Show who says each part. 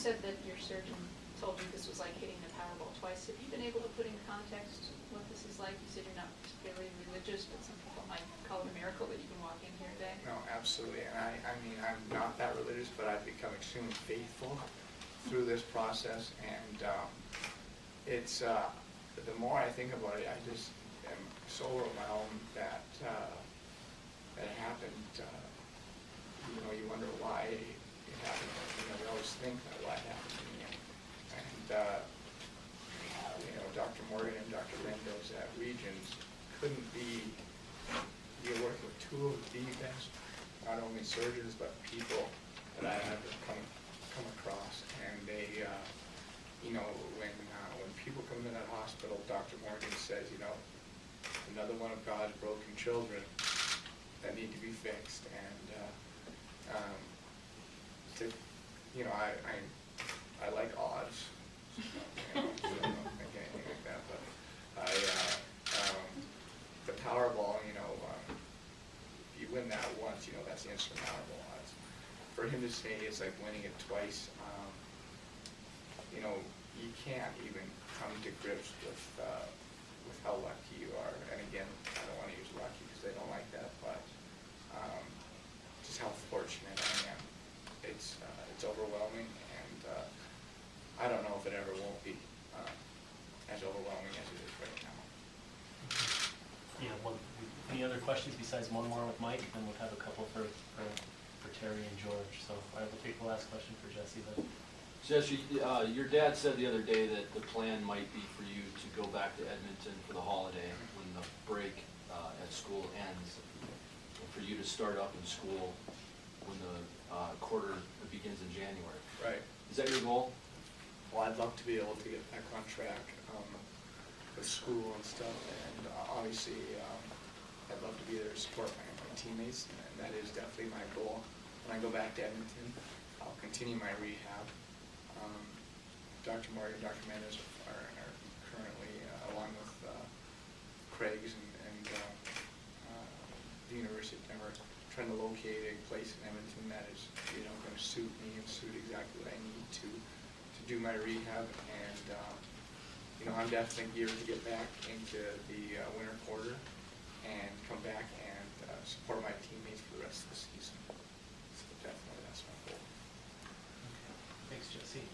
Speaker 1: said that your surgeon told you this was like hitting the Powerball twice. Have you been able to put in context what this is like? You said you're not particularly religious, but some people might call it a miracle that you can walk in here today.
Speaker 2: No, absolutely. And I mean, I'm not that religious, but I've become extremely faithful through this process. And it's, the more I think about it, I just am so overwhelmed that that it happened. You know, you wonder why it happened. You know, we always think that why it happened to me. And you know, Dr. Morgan and Dr. Mendoza at Regions couldn't be, you're working with two of the best, not only surgeons, but people that I have come across. And they, you know, when people come into that hospital, Dr. Morgan says, you know, another one of God's broken children that need to be fixed. And to, you know, I like odds. You know, so I don't think anything like that, but the Powerball, you know, if you win that once, you know, that's the instant Powerball odds. For him to say it's like winning it twice, you know, you can't even come to grips with how lucky you are. And again, I don't want to use lucky because they don't like that, but just how fortunate I am. It's overwhelming, and I don't know if it ever won't be as overwhelming as it is right now.
Speaker 3: Yeah. Any other questions besides one more with Mike? Then we'll have a couple for Terry and George. So I will take the last question for Jesse then.
Speaker 4: Jesse, your dad said the other day that the plan might be for you to go back to Edmonton for the holiday when the break at school ends, and for you to start up in school when the quarter begins in January.
Speaker 2: Right.
Speaker 4: Is that your goal?
Speaker 2: Well, I'd love to be able to get back on track with school and stuff, and obviously I'd love to be there to support my teammates, and that is definitely my goal. When I go back to Edmonton, I'll continue my rehab. Dr. Morgan and Dr. Mendes are currently, along with Craig's and the University of Denver, trying to locate a place in Edmonton that is, you know, going to suit me and suit exactly what I need to do my rehab. And you know, I'm definitely geared to get back into the winter quarter and come back and support my teammates for the rest of the season. So definitely, that's my goal.
Speaker 3: Okay. Thanks, Jesse.